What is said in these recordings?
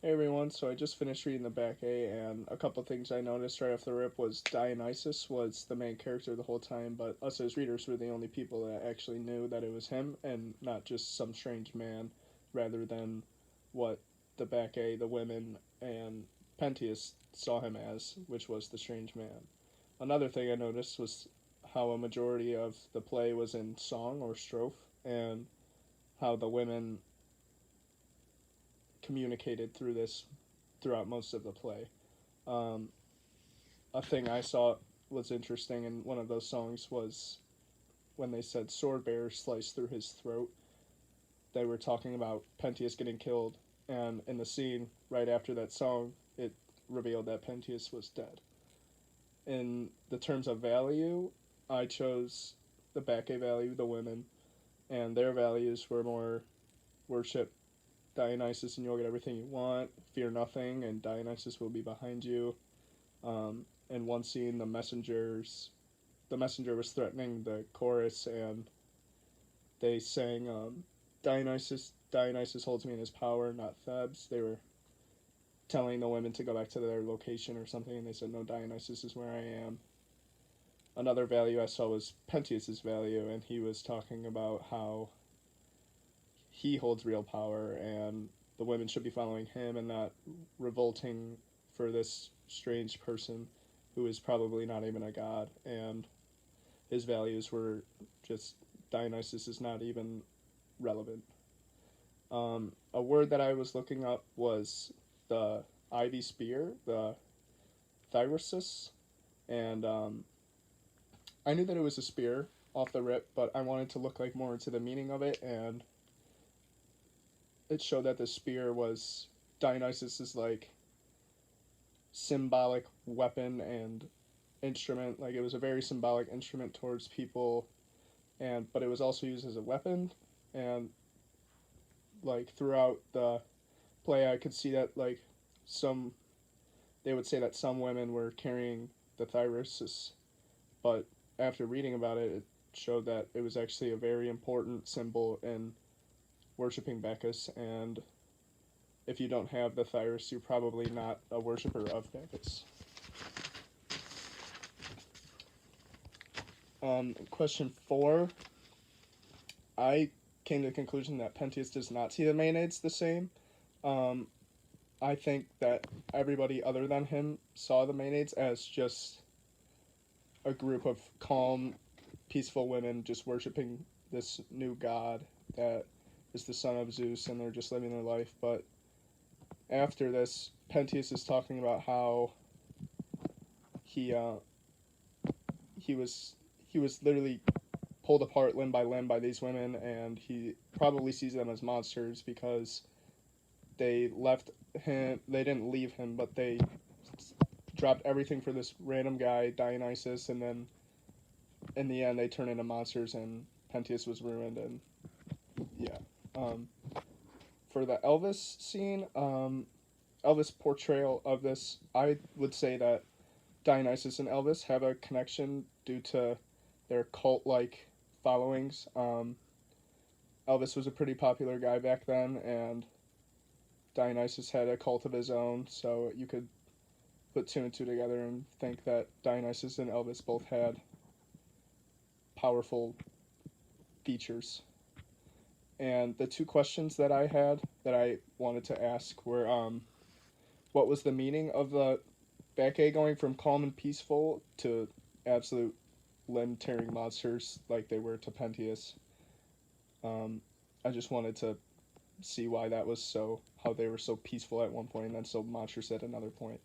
Hey everyone, so I just finished reading the Bacchae, and a couple things I noticed right off the rip was Dionysus was the main character the whole time, but us as readers were the only people that actually knew that it was him and not just some strange man, rather than what the Bacchae, the women, and Pentheus saw him as, which was the strange man. Another thing I noticed was how a majority of the play was in song or strophe, and how the women communicated through this throughout most of the play. Um, a thing I saw was interesting in one of those songs was when they said sword bearer sliced through his throat. They were talking about Pentheus getting killed, and in the scene right after that song, it revealed that Pentheus was dead. In the terms of value, I chose the Bacchae value, the women, and their values were more worship Dionysus and you'll get everything you want, fear nothing, and Dionysus will be behind you. In one scene, the messenger was threatening the chorus, and they sang Dionysus holds me in his power, not Thebes. They were telling the women to go back to their location or something, and they said, no, Dionysus is where I am. Another value I saw was Pentheus's value, and he was talking about how he holds real power, and the women should be following him and not revolting for this strange person who is probably not even a god. And his values were just Dionysus is not even relevant. A word that I was looking up was the ivy spear, the thyrosis, and I knew that it was a spear off the rip, but I wanted to look like more into the meaning of it, and it showed that the spear was Dionysus's like symbolic weapon and instrument. Like it was a very symbolic instrument towards people, and but it was also used as a weapon, and like throughout the play I could see that like some they would say that some women were carrying the thyrosis, but after reading about it, it showed that it was actually a very important symbol in worshiping Bacchus, and if you don't have the thyros, you're probably not a worshiper of Bacchus. Question 4. I came to the conclusion that Pentheus does not see the Maenads the same. Um, I think that everybody other than him saw the Maenads as just a group of calm, peaceful women just worshiping this new god that is the son of Zeus, and they're just living their life. But after this, Pentheus is talking about how he he was he was literally pulled apart limb by limb by these women, and he probably sees them as monsters because they left him. They didn't leave him, but they dropped everything for this random guy Dionysus, and then in the end they turn into monsters, and Pentheus was ruined. And yeah, um, for the Elvis scene, Elvis portrayal of this, I would say that Dionysus and Elvis have a connection due to their cult like followings. Elvis was a pretty popular guy back then, and Dionysus had a cult of his own, so you could put two and two together and think that Dionysus and Elvis both had powerful features. And the two questions that I had that I wanted to ask were what was the meaning of the Bacchae going from calm and peaceful to absolute limb tearing monsters like they were to Pentheus? Um, I just wanted to see why that was so, how they were so peaceful at one point and then so monstrous at another point.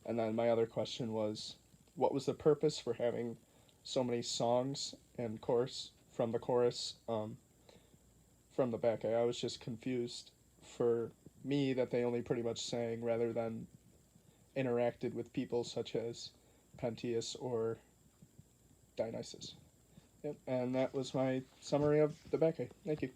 And then my other question was, what was the purpose for having so many songs and chorus from the chorus from the Bacchae? I was just confused for me that they only pretty much sang rather than interacted with people such as Pentheus or Dionysus. Yep, and that was my summary of the Bacchae. Thank you.